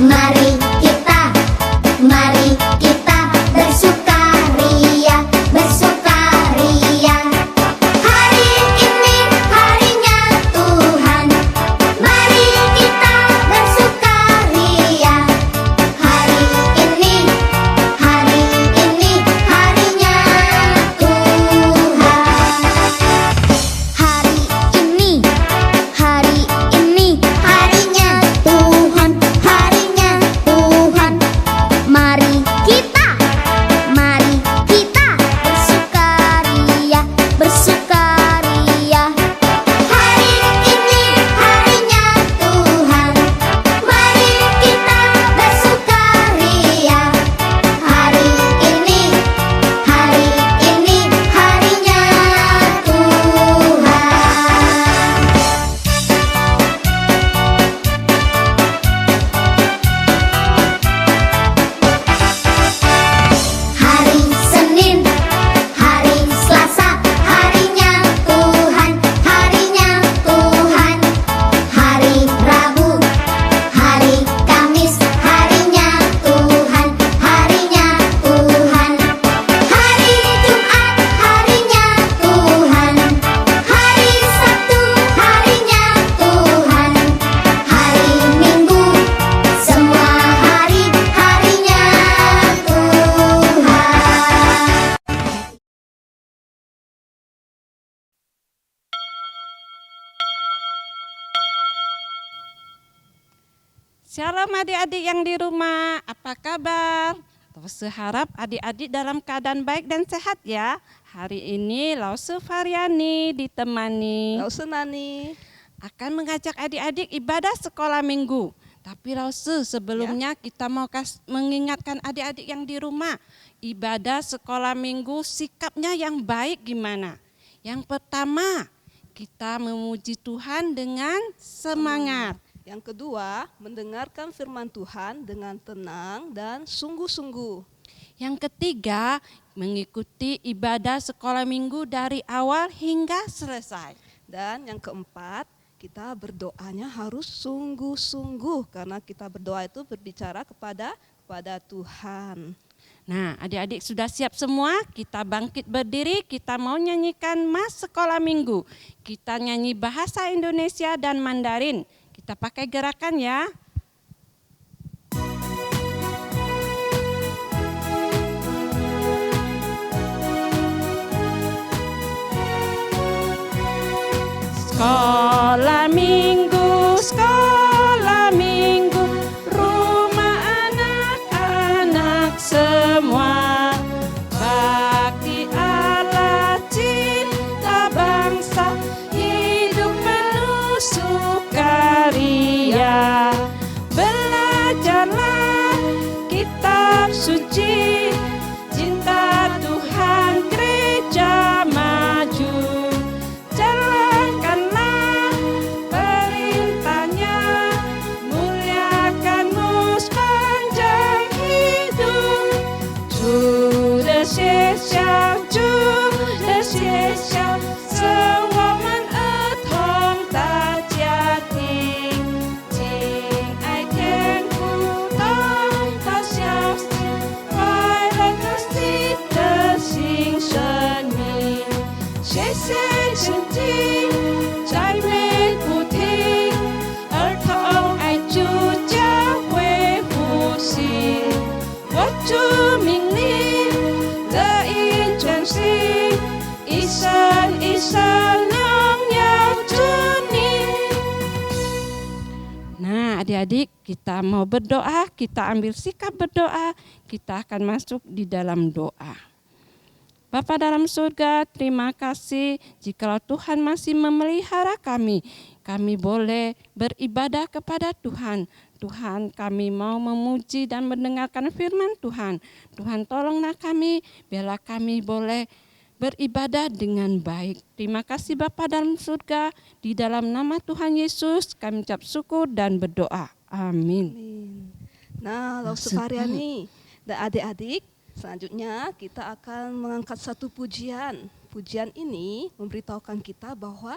Mari kita bersukaria, bersukaria. Hari ini harinya Tuhan. Mari kita bersukaria. Hari ini harinya Tuhan. Hari ini harinya Tuhan, harinya Tuhan. Mari kita bersukaria, bersukaria. Hari ini harinya Tuhan. Mari kita bersukaria. Hari ini harinya Tuhan. Hari Senin, hari Selasa, harinya Tuhan, harinya Tuhan. Hari Rabu, hari Kamis, harinya Tuhan, harinya Tuhan. Hari Jumat, harinya Tuhan. Hari Sabtu, harinya Tuhan. Hari Minggu, semua harinya Tuhan. Shalom adik-adik yang di rumah, apa kabar? Lause harap adik-adik dalam keadaan baik dan sehat ya. Hari ini Lause Faryani ditemani Lause Nani. akan mengajak adik-adik ibadah sekolah minggu. Tapi Lause sebelumnya kita mau mengingatkan adik-adik yang di rumah, ibadah sekolah minggu sikapnya yang baik gimana? Yang pertama, kita memuji Tuhan dengan semangat. Yang kedua, mendengarkan firman Tuhan dengan tenang dan sungguh-sungguh. Yang ketiga, mengikuti ibadah sekolah minggu dari awal hingga selesai. Dan yang keempat, kita berdoanya harus sungguh-sungguh karena kita berdoa itu berbicara kepada Tuhan. Nah, adik-adik sudah siap semua? Kita bangkit berdiri, kita mau nyanyikan Mas Sekolah Minggu. Kita nyanyi bahasa Indonesia dan Mandarin. Kita pakai gerakan ya. Sekolah minggu, rumah anak-anak semua. Bakti Allah, cinta bangsa, hidup penuh sukaria. Belajarlah kitab suci, cinta Tuhan gereja maju. Jalankanlah perintahnya, muliakanmu sepanjang hidup. 主的学校，主的学校，做我们儿童的家庭。敬爱天父，祷告小心，快乐可喜的新生命。学习圣经，在每不停，儿童爱主，教会复兴。我主命令，乐意专心，一生一生荣耀主名。Nah, adik-adik, kita mau berdoa, kita ambil sikap berdoa, kita akan masuk di dalam doa. Bapa dalam surga, terima kasih jikalau Tuhan masih memelihara kami. Kami boleh beribadah kepada Tuhan. Tuhan, kami mau memuji dan mendengarkan firman Tuhan. Tuhan, tolonglah kami, biarlah kami boleh beribadah dengan baik. Terima kasih Bapa dalam surga, di dalam nama Tuhan Yesus kami ucap syukur dan berdoa. Amin. Nah, Lause Faryani dan adik-adik, selanjutnya kita akan mengangkat satu pujian. Pujian ini memberitahukan kita bahwa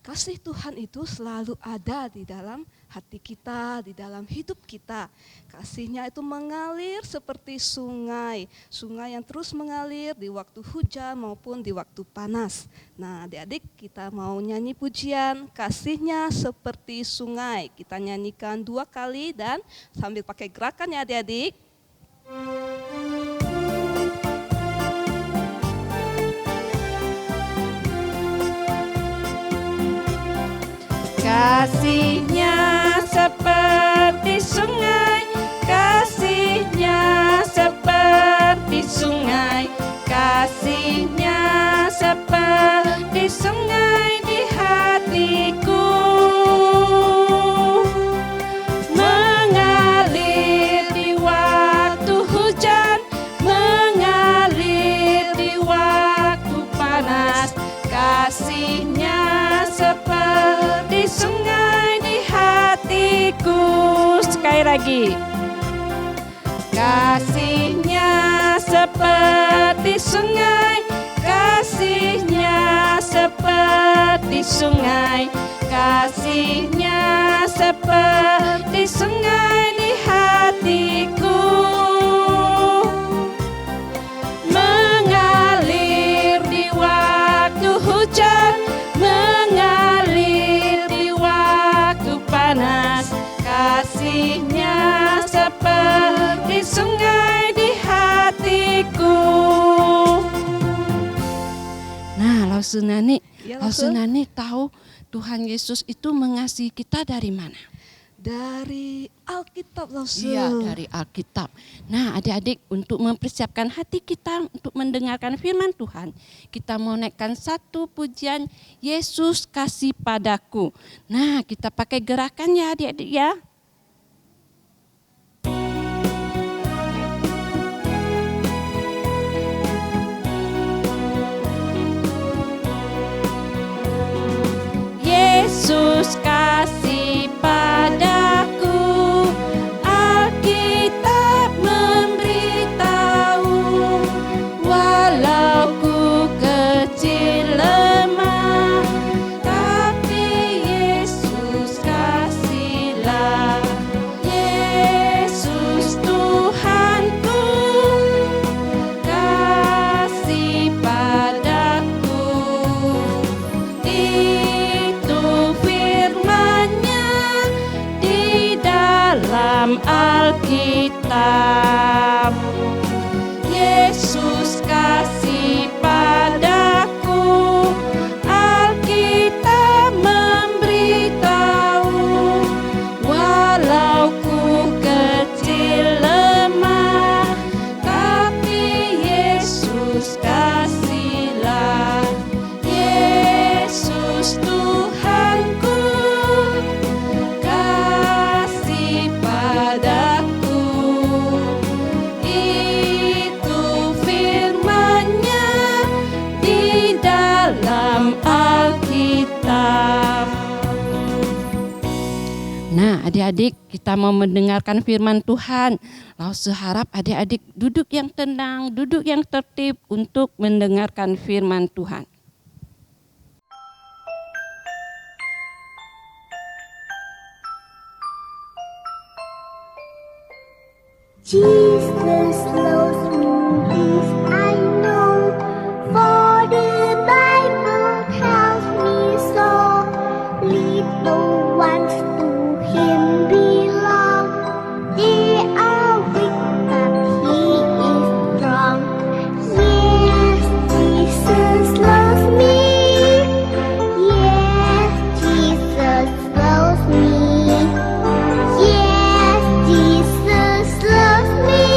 kasih Tuhan itu selalu ada di dalam hati kita, di dalam hidup kita. Kasih-Nya itu mengalir seperti sungai, sungai yang terus mengalir di waktu hujan maupun di waktu panas. Nah, adik-adik, kita mau nyanyi pujian kasih-Nya seperti sungai. Kita nyanyikan 2 kali dan sambil pakai gerakan ya adik-adik. Kasih-Nya seperti sungai, kasih-Nya seperti sungai, kasih-Nya seperti sungai di hatiku. Mengalir di waktu hujan, mengalir di waktu panas, kasih-Nya seperti sungai di hatiku. Sekali lagi. Kasih-Nya seperti sungai, kasih-Nya seperti sungai, kasih-Nya seperti sungai di hatiku. Mengalir di waktu hujan, mengalir di waktu panas, kasih-Nya seperti sungai di hatiku. Nah, Lausunani, Ya, Lausunani tahu Tuhan Yesus itu mengasihi kita dari mana? Dari Alkitab, Lausun. Iya, dari Alkitab. Nah, adik-adik, untuk mempersiapkan hati kita untuk mendengarkan firman Tuhan, kita mau naikkan satu pujian, Yesus kasih padaku. Nah, kita pakai gerakan ya adik-adik ya. Yesus kasih padaku, Alkitab memberitahu, walau ku kecil lemah, tapi Yesus kasihlah. Yesus Tuhanku kasih padaku. Dalam Alkitab, Yesus kasih padaku, Alkitab memberitahu, walau ku kecil lemah, tapi Yesus kasihlah. Yesus Tuhanku padaku, itu firman-Nya di dalam Alkitab. Nah, adik-adik, kita mau mendengarkan firman Tuhan. Lalu seharap adik-adik duduk yang tenang, duduk yang tertib untuk mendengarkan firman Tuhan. Jesus loves me, this I know, for the Bible tells me so. Little ones to Him belong, they are weak but He is strong. Yes, Jesus loves me. Yes, Jesus loves me. Yes, Jesus loves me.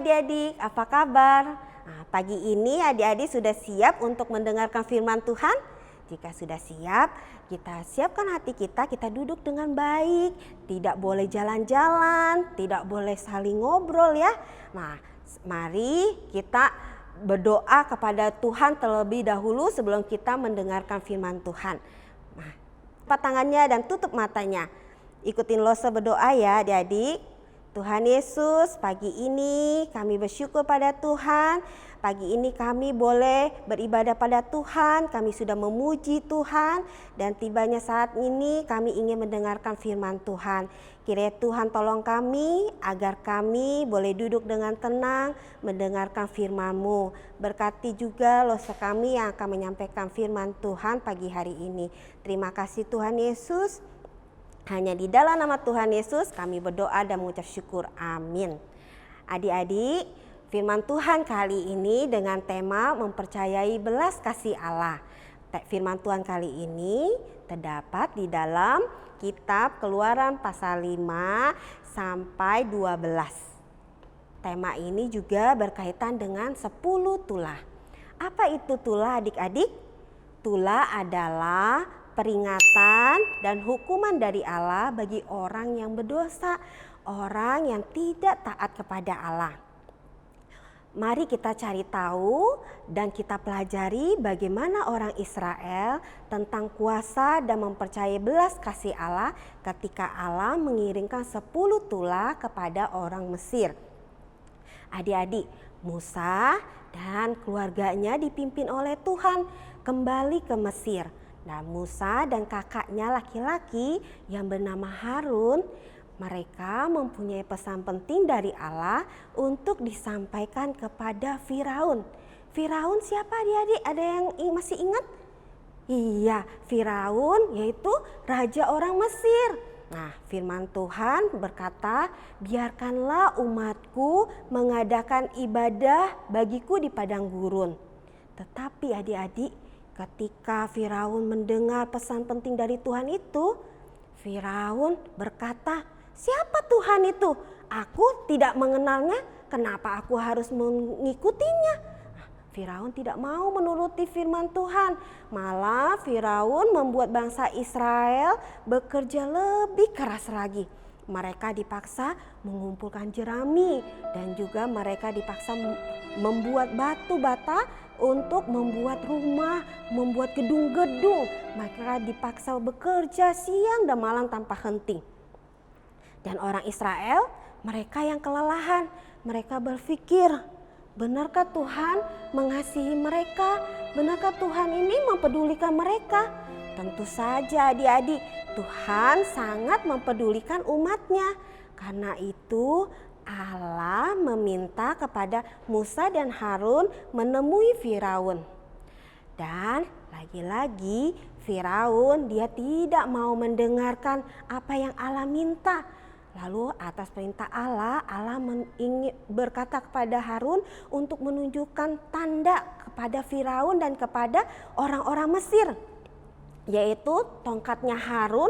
adik-adik, apa kabar? Nah, pagi ini adik-adik sudah siap untuk mendengarkan firman Tuhan? Jika sudah siap, kita siapkan hati kita duduk dengan baik. Tidak boleh jalan-jalan, tidak boleh saling ngobrol ya. Nah, mari kita berdoa kepada Tuhan terlebih dahulu sebelum kita mendengarkan firman Tuhan. Nah, lipat tangannya dan tutup matanya. Ikutin Lose berdoa ya adik-adik. Tuhan Yesus, pagi ini kami bersyukur pada Tuhan. Pagi ini kami boleh beribadah pada Tuhan, kami sudah memuji Tuhan. Dan tibanya saat ini kami ingin mendengarkan firman Tuhan. Kiranya Tuhan tolong kami agar kami boleh duduk dengan tenang mendengarkan firman-Mu. Berkati juga Lose kami yang akan menyampaikan firman Tuhan pagi hari ini. Terima kasih Tuhan Yesus. Hanya di dalam nama Tuhan Yesus kami berdoa dan mengucap syukur. Amin. Adik-adik, firman Tuhan kali ini dengan tema mempercayai belas kasih Allah. Firman Tuhan kali ini terdapat di dalam kitab Keluaran pasal 5 sampai 12. Tema ini juga berkaitan dengan 10 tulah. Apa itu tulah adik-adik? Tulah adalah peringatan dan hukuman dari Allah bagi orang yang berdosa, orang yang tidak taat kepada Allah. Mari kita cari tahu dan kita pelajari bagaimana orang Israel tentang kuasa dan mempercayai belas kasih Allah ketika Allah mengirimkan 10 tulah kepada orang Mesir. Adik-adik, Musa dan keluarganya dipimpin oleh Tuhan kembali ke Mesir. Dan Musa dan kakaknya laki-laki yang bernama Harun, mereka mempunyai pesan penting dari Allah untuk disampaikan kepada Firaun. Firaun siapa adik-adik? Ada yang masih ingat? Iya, Firaun yaitu raja orang Mesir. Nah, firman Tuhan berkata, biarkanlah umatku mengadakan ibadah bagiku di padang gurun. Tetapi adik-adik, ketika Firaun mendengar pesan penting dari Tuhan itu, Firaun berkata, siapa Tuhan itu? Aku tidak mengenalnya, kenapa aku harus mengikutinya? Firaun tidak mau menuruti firman Tuhan. Malah Firaun membuat bangsa Israel bekerja lebih keras lagi. Mereka dipaksa mengumpulkan jerami dan juga mereka dipaksa membuat batu bata untuk membuat rumah, membuat gedung-gedung. Mereka dipaksa bekerja siang dan malam tanpa henti. Dan orang Israel, mereka yang kelelahan, mereka berpikir, benarkah Tuhan mengasihi mereka? Benarkah Tuhan ini mempedulikan mereka? Tentu saja adik-adik, Tuhan sangat mempedulikan umatnya. Karena itu Allah meminta kepada Musa dan Harun menemui Firaun. Dan lagi-lagi Firaun dia tidak mau mendengarkan apa yang Allah minta. Lalu atas perintah Allah, Allah berkata kepada Harun untuk menunjukkan tanda kepada Firaun dan kepada orang-orang Mesir. Yaitu tongkatnya Harun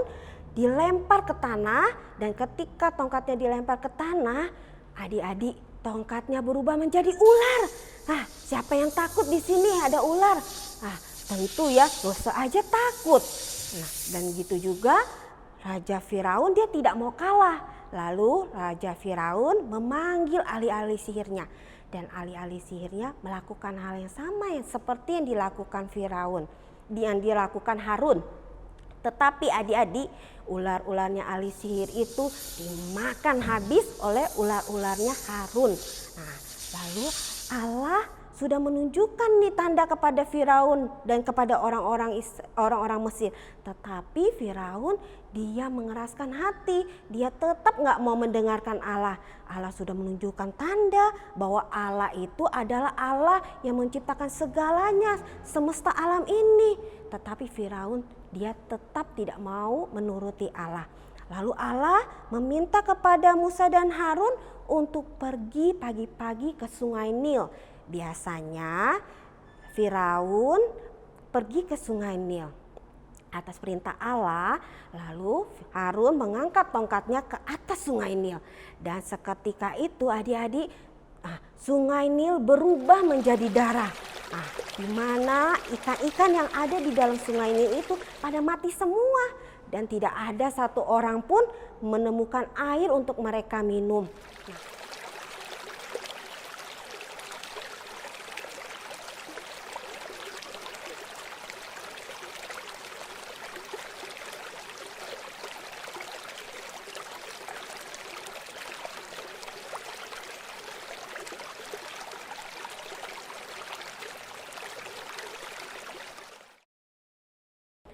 dilempar ke tanah, dan ketika tongkatnya dilempar ke tanah, adik-adik, tongkatnya berubah menjadi ular. Nah, siapa yang takut di sini ada ular? Nah, tentu ya, Lose aja takut. Nah, dan gitu juga Raja Firaun dia tidak mau kalah. Lalu Raja Firaun memanggil ahli-ahli sihirnya. Dan ahli-ahli sihirnya melakukan hal yang sama yang seperti yang dilakukan Firaun, yang dilakukan Harun. Tetapi adik-adik, ular-ularnya ahli sihir itu dimakan habis oleh ular-ularnya Harun. Nah, lalu Allah sudah menunjukkan nih tanda kepada Firaun dan kepada orang-orang Mesir. Tetapi Firaun dia mengeraskan hati, dia tetap gak mau mendengarkan Allah. Allah sudah menunjukkan tanda bahwa Allah itu adalah Allah yang menciptakan segalanya, semesta alam ini. Tetapi Firaun dia tetap tidak mau menuruti Allah. Lalu Allah meminta kepada Musa dan Harun untuk pergi pagi-pagi ke sungai Nil. Biasanya Firaun pergi ke sungai Nil atas perintah Allah. Lalu Harun mengangkat tongkatnya ke atas sungai Nil. Dan seketika itu adik-adik Sungai Nil berubah menjadi darah. Nah, di mana ikan-ikan yang ada di dalam Sungai Nil itu pada mati semua. Dan tidak ada satu orang pun menemukan air untuk mereka minum.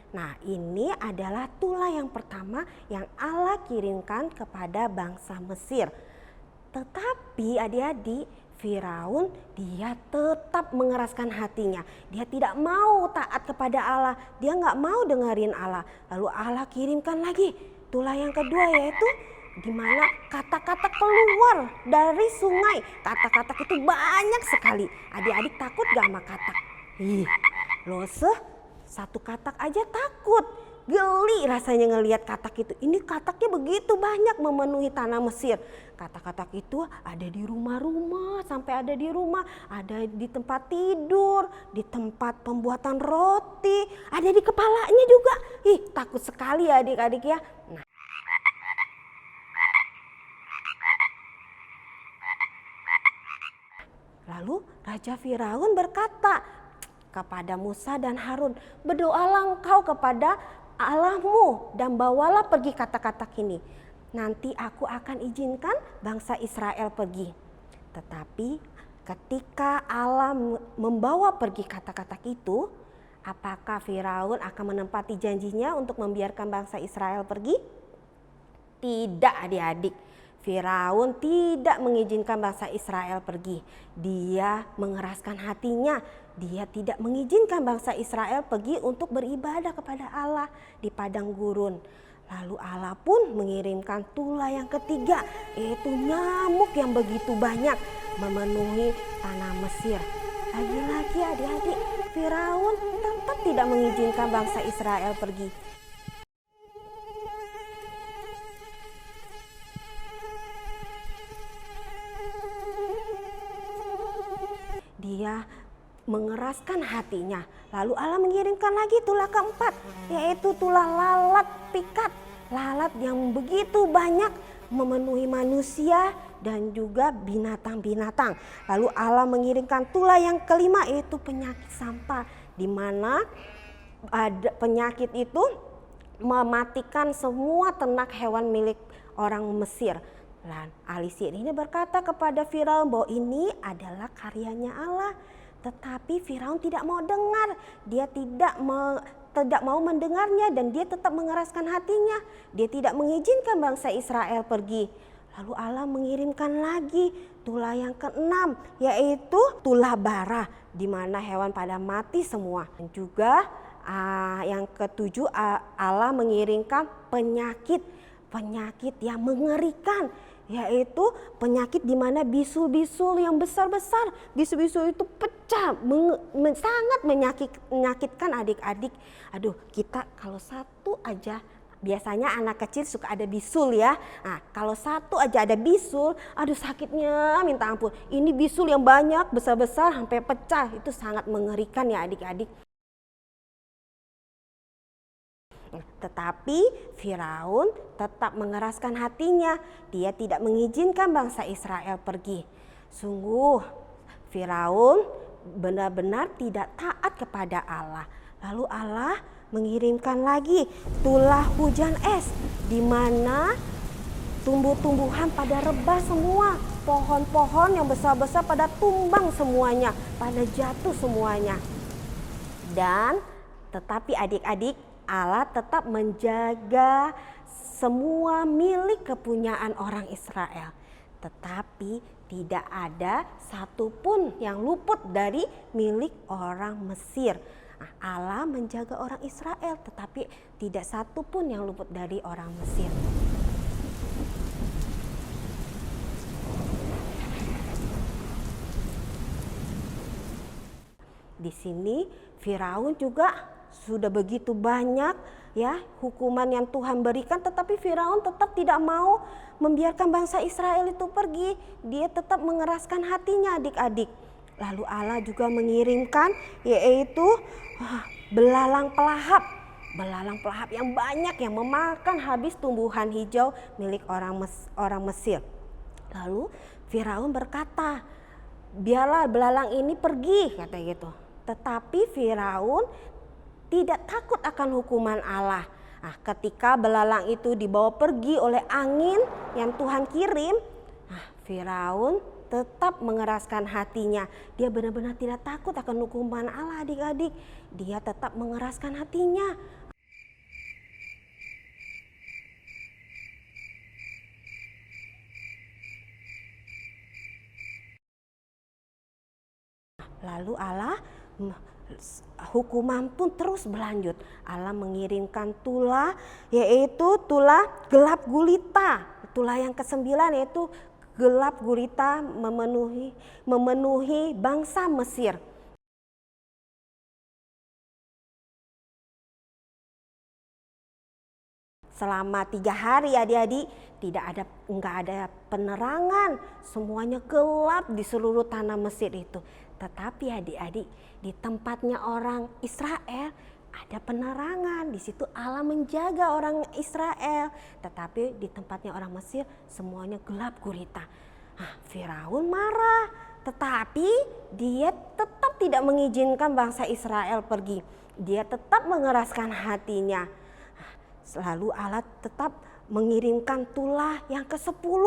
Nah, ini adalah tulah yang pertama yang Allah kirimkan kepada bangsa Mesir. Tetapi adik-adik, Firaun dia tetap mengeraskan hatinya. Dia tidak mau taat kepada Allah. Dia nggak mau dengerin Allah. Lalu Allah kirimkan lagi tulah yang kedua, yaitu di mana kata-kata keluar dari sungai. Kata-kata itu banyak sekali. Adik-adik takut gak sama katak? Satu katak aja takut. Geli rasanya ngelihat katak itu. Ini kataknya begitu banyak memenuhi tanah Mesir. Katak-katak itu ada di rumah-rumah, sampai ada di rumah, ada di tempat tidur, di tempat pembuatan roti, ada di kepalanya juga. Takut sekali ya adik-adik ya. Nah, lalu Raja Firaun berkata kepada Musa dan Harun, "Berdoalah engkau kepada Allahmu dan bawalah pergi kata-kata ini. Nanti aku akan izinkan bangsa Israel pergi." Tetapi ketika Allah membawa pergi kata-kata itu, apakah Firaun akan menempati janjinya untuk membiarkan bangsa Israel pergi? Tidak adik-adik. Firaun tidak mengizinkan bangsa Israel pergi. Dia mengeraskan hatinya. Dia tidak mengizinkan bangsa Israel pergi untuk beribadah kepada Allah di padang gurun. Lalu Allah pun mengirimkan tulah yang ketiga, yaitu nyamuk yang begitu banyak memenuhi tanah Mesir. Lagi-lagi adik-adik, Firaun tetap tidak mengizinkan bangsa Israel pergi. Dia mengeraskan hatinya. Lalu Allah mengirimkan lagi tulah keempat, yaitu tulah lalat pikat. Lalat yang begitu banyak memenuhi manusia dan juga binatang-binatang. Lalu Allah mengirimkan tulah yang kelima, yaitu penyakit sampar, di mana ada penyakit itu mematikan semua ternak hewan milik orang Mesir. Dan ahli sihir ini berkata kepada Firaun bahwa ini adalah karyanya Allah. Tetapi Firaun tidak mau dengar. Dia tidak mau mendengarnya dan dia tetap mengeraskan hatinya. Dia tidak mengizinkan bangsa Israel pergi. Lalu Allah mengirimkan lagi tulah yang keenam, yaitu tulah bara, di mana hewan pada mati semua. Dan juga yang ketujuh, Allah mengirimkan penyakit yang mengerikan, yaitu penyakit di mana bisul-bisul yang besar-besar, bisul-bisul itu pecah, sangat menyakitkan adik-adik. Aduh, kita kalau satu aja, biasanya anak kecil suka ada bisul ya. Nah, kalau satu aja ada bisul, aduh sakitnya minta ampun. Ini bisul yang banyak, besar-besar sampai pecah, itu sangat mengerikan ya adik-adik. Tetapi Firaun tetap mengeraskan hatinya. Dia tidak mengizinkan bangsa Israel pergi. Sungguh Firaun benar-benar tidak taat kepada Allah. Lalu Allah mengirimkan lagi tulah hujan es, di mana tumbuh-tumbuhan pada rebah semua. Pohon-pohon yang besar-besar pada tumbang semuanya, pada jatuh semuanya. Dan tetapi adik-adik, Allah tetap menjaga semua milik kepunyaan orang Israel. Tetapi tidak ada satupun yang luput dari milik orang Mesir. Nah, Allah menjaga orang Israel, tetapi tidak satupun yang luput dari orang Mesir. Di sini Firaun juga sudah begitu banyak ya hukuman yang Tuhan berikan, tetapi Firaun tetap tidak mau membiarkan bangsa Israel itu pergi. Dia tetap mengeraskan hatinya adik-adik. Lalu Allah juga mengirimkan yaitu belalang pelahap. Belalang pelahap yang banyak yang memakan habis tumbuhan hijau milik orang Mesir. Lalu Firaun berkata, biarlah belalang ini pergi, kata gitu. Tetapi Firaun tidak takut akan hukuman Allah. Nah, ketika belalang itu dibawa pergi oleh angin yang Tuhan kirim, Firaun tetap mengeraskan hatinya. Dia benar-benar tidak takut akan hukuman Allah adik-adik. Dia tetap mengeraskan hatinya. Lalu Allah hukuman pun terus berlanjut. Allah mengirimkan tulah, yaitu tulah gelap gulita. Tulah yang ke-9 yaitu gelap gulita memenuhi bangsa Mesir. Selama 3 hari adik-adik enggak ada penerangan, semuanya gelap di seluruh tanah Mesir itu. Tetapi adik-adik, di tempatnya orang Israel ada penerangan. Di situ Allah menjaga orang Israel. Tetapi di tempatnya orang Mesir semuanya gelap gulita. Firaun marah, tetapi dia tetap tidak mengizinkan bangsa Israel pergi. Dia tetap mengeraskan hatinya. Lalu Allah tetap mengirimkan tulah yang ke-10,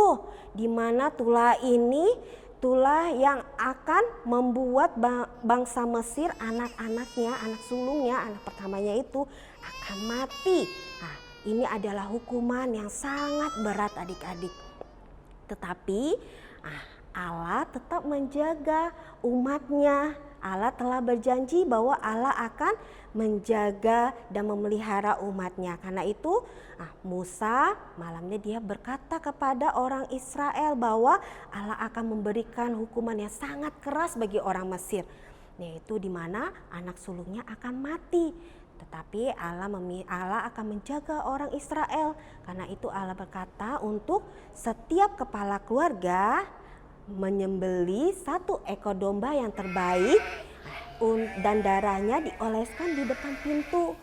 di mana tulah ini tulah yang akan membuat bangsa Mesir, anak-anaknya, anak sulungnya, anak pertamanya itu akan mati. Nah, ini adalah hukuman yang sangat berat adik-adik. Tetapi Allah tetap menjaga umatnya. Allah telah berjanji bahwa Allah akan menjaga dan memelihara umatnya. Karena itu Musa malamnya dia berkata kepada orang Israel bahwa Allah akan memberikan hukuman yang sangat keras bagi orang Mesir, yaitu di mana anak sulungnya akan mati. Tetapi Allah akan menjaga orang Israel. Karena itu Allah berkata untuk setiap kepala keluarga menyembelih 1 ekor domba yang terbaik dan darahnya dioleskan di depan pintu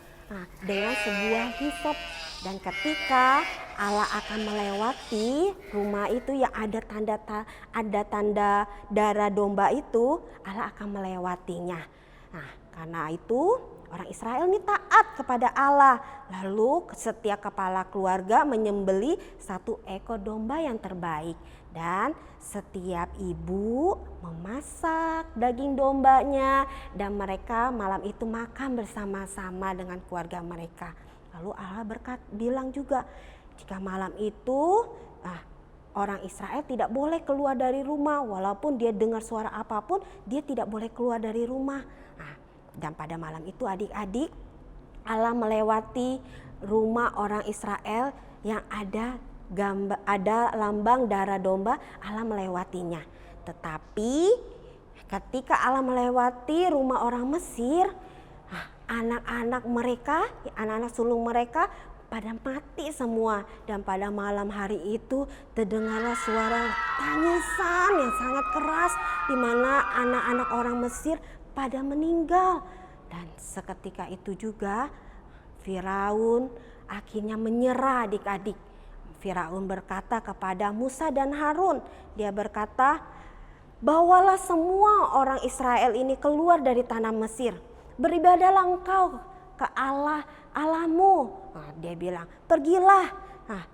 dengan sebuah hisop. Dan ketika Allah akan melewati rumah itu yang ada tanda darah domba itu, Allah akan melewatinya. Karena itu orang Israel ini taat kepada Allah. Lalu setiap kepala keluarga menyembelih 1 ekor domba yang terbaik. Dan setiap ibu memasak daging dombanya dan mereka malam itu makan bersama-sama dengan keluarga mereka. Lalu Allah bilang juga, jika malam itu orang Israel tidak boleh keluar dari rumah, walaupun dia dengar suara apapun, dia tidak boleh keluar dari rumah. Dan pada malam itu adik-adik, Allah melewati rumah orang Israel yang ada lambang darah domba. Allah melewatinya. Tetapi ketika Allah melewati rumah orang Mesir, anak-anak mereka, anak-anak sulung mereka pada mati semua. Dan pada malam hari itu terdengarlah suara tangisan yang sangat keras, di mana anak-anak orang Mesir pada meninggal. Dan seketika itu juga Firaun akhirnya menyerah adik-adik. Firaun berkata kepada Musa dan Harun, dia berkata, bawalah semua orang Israel ini keluar dari tanah Mesir. Beribadahlah engkau ke Allahmu. Dia bilang, pergilah,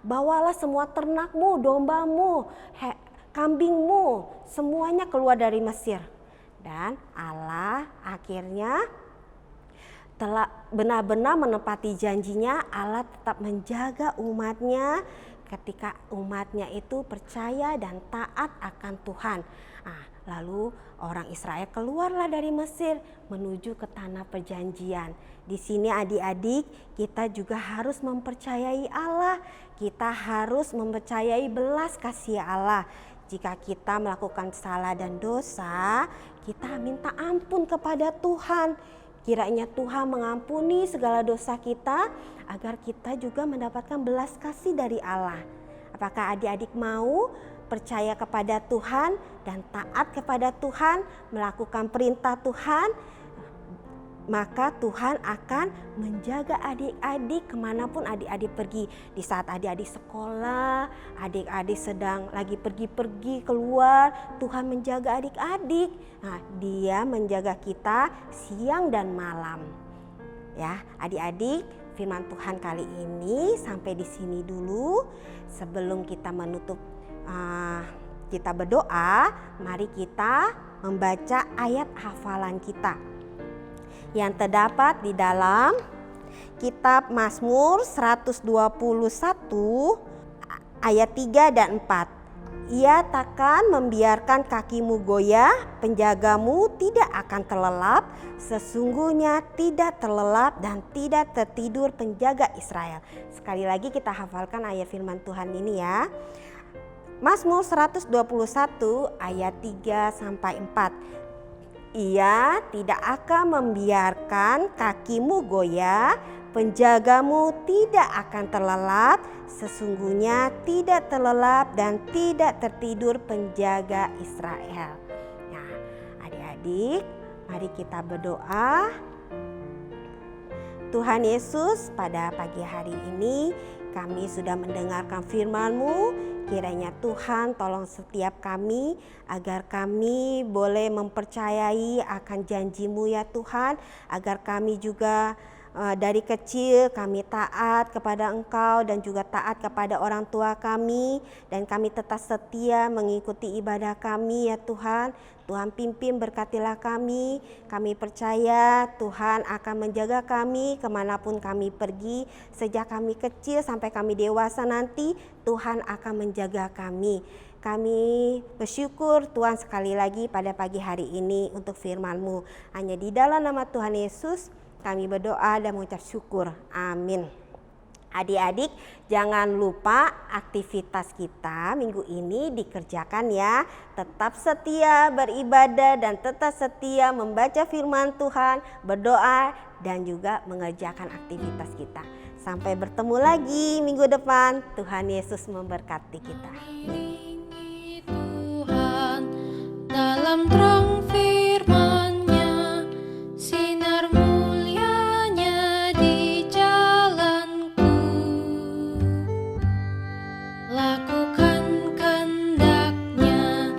bawalah semua ternakmu, dombamu, kambingmu, semuanya keluar dari Mesir. Dan Allah akhirnya telah benar-benar menepati janjinya. Allah tetap menjaga umatnya ketika umatnya itu percaya dan taat akan Tuhan. Lalu orang Israel keluarlah dari Mesir menuju ke tanah perjanjian. Di sini adik-adik, kita juga harus mempercayai Allah. Kita harus mempercayai belas kasih Allah. Jika kita melakukan salah dan dosa, kita minta ampun kepada Tuhan. Kiranya Tuhan mengampuni segala dosa kita agar kita juga mendapatkan belas kasih dari Allah. Apakah adik-adik mau percaya kepada Tuhan dan taat kepada Tuhan, melakukan perintah Tuhan? Maka Tuhan akan menjaga adik-adik kemanapun adik-adik pergi. Di saat adik-adik sekolah, adik-adik sedang lagi pergi-pergi keluar, Tuhan menjaga adik-adik. Nah, Dia menjaga kita siang dan malam. Ya, adik-adik, firman Tuhan kali ini sampai di sini dulu. Sebelum kita menutup, kita berdoa, mari kita membaca ayat hafalan kita yang terdapat di dalam kitab Mazmur 121 ayat 3 dan 4. Ia takkan membiarkan kakimu goyah, penjagamu tidak akan terlelap, sesungguhnya tidak terlelap dan tidak tertidur penjaga Israel. Sekali lagi kita hafalkan ayat firman Tuhan ini ya. Mazmur 121 ayat 3 sampai 4. Ia tidak akan membiarkan kakimu goyah, penjagamu tidak akan terlelap, sesungguhnya tidak terlelap dan tidak tertidur penjaga Israel. Nah, adik-adik, mari kita berdoa. Tuhan Yesus, pada pagi hari ini kami sudah mendengarkan firman-Mu. Kiranya Tuhan tolong setiap kami agar kami boleh mempercayai akan janji-Mu ya Tuhan. Agar kami juga dari kecil kami taat kepada Engkau dan juga taat kepada orang tua kami. Dan kami tetap setia mengikuti ibadah kami ya Tuhan. Tuhan pimpin berkatilah kami. Kami percaya Tuhan akan menjaga kami kemanapun kami pergi. Sejak kami kecil sampai kami dewasa nanti, Tuhan akan menjaga kami. Kami bersyukur Tuhan sekali lagi pada pagi hari ini untuk firman-Mu. Hanya di dalam nama Tuhan Yesus kami berdoa dan mengucap syukur. Amin. Adik-adik, jangan lupa aktivitas kita minggu ini dikerjakan ya. Tetap setia beribadah dan tetap setia membaca firman Tuhan, berdoa dan juga mengerjakan aktivitas kita. Sampai bertemu lagi minggu depan. Tuhan Yesus memberkati kita. Tuhan dalam terang firman-Nya, sinar mulianya di jalanku. Lakukan kehendak-Nya,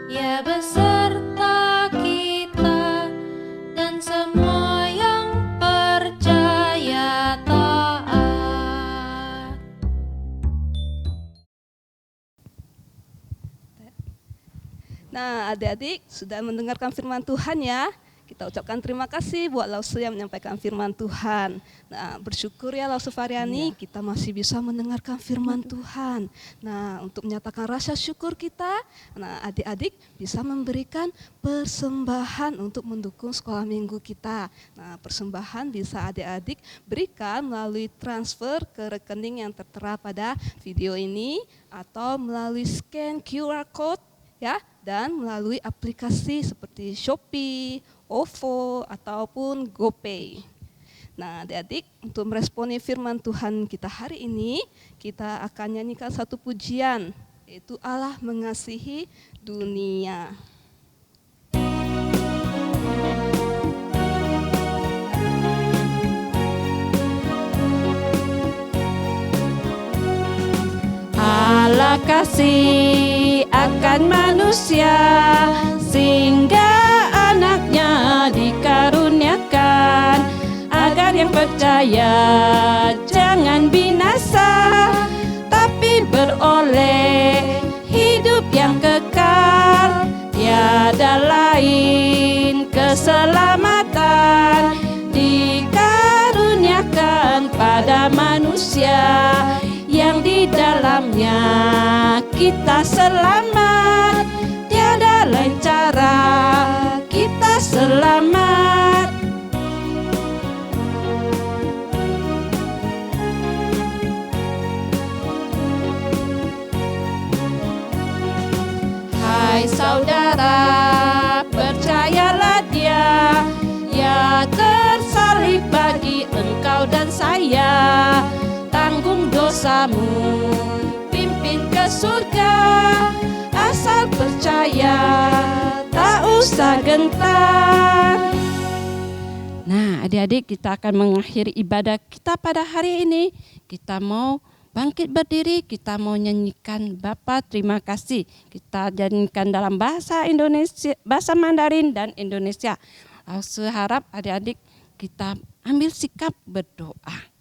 ya beserta kita dan semua yang percaya taat. Nah, adik-adik sudah mendengarkan firman Tuhan ya. Kita ucapkan terima kasih buat Lause yang menyampaikan firman Tuhan. Nah, bersyukur ya Lause Variani, kita masih bisa mendengarkan firman Tuhan. Nah, untuk menyatakan rasa syukur kita, nah adik-adik bisa memberikan persembahan untuk mendukung sekolah minggu kita. Nah, persembahan bisa adik-adik berikan melalui transfer ke rekening yang tertera pada video ini atau melalui scan QR code ya, dan melalui aplikasi seperti Shopee, OVO ataupun GoPay. Nah, adik-adik, untuk meresponi firman Tuhan kita hari ini, kita akan nyanyikan satu pujian, yaitu Allah mengasihi dunia. Allah kasih akan manusia sehingga anaknya dikaruniakan agar yang percaya jangan binasa tapi beroleh hidup yang kekal. Tiada lain keselamatan dikaruniakan pada manusia yang di dalamnya kita selamat. Tiada lain cara kita selamat. Hai saudara, percayalah Dia, ya dan saya, tanggung dosamu, pimpin ke surga, asal percaya, tak usah gentar. Nah, adik-adik, kita akan mengakhiri ibadah kita pada hari ini. Kita mau bangkit berdiri, kita mau nyanyikan Bapa terima kasih. Kita nyanyikan dalam bahasa Indonesia, bahasa Mandarin dan Indonesia. Lalu seharap adik-adik kita ambil sikap berdoa.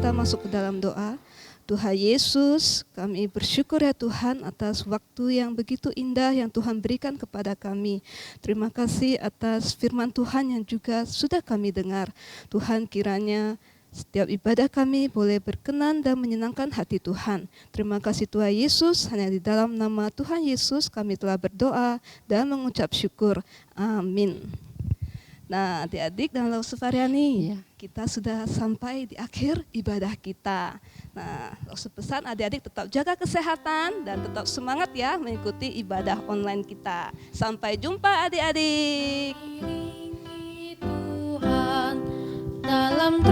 Masuk ke dalam doa. Tuhan Yesus, kami bersyukur ya Tuhan atas waktu yang begitu indah yang Tuhan berikan kepada kami. Terima kasih atas firman Tuhan yang juga sudah kami dengar. Tuhan, kiranya setiap ibadah kami boleh berkenan dan menyenangkan hati Tuhan. Terima kasih Tuhan Yesus, hanya di dalam nama Tuhan Yesus kami telah berdoa dan mengucap syukur. Amin. Nah, adik-adik dan Laus Sufaryani, kita sudah sampai di akhir ibadah kita. Nah, Laus pesan adik-adik tetap jaga kesehatan dan tetap semangat ya mengikuti ibadah online kita. Sampai jumpa adik-adik. Tuhan dalam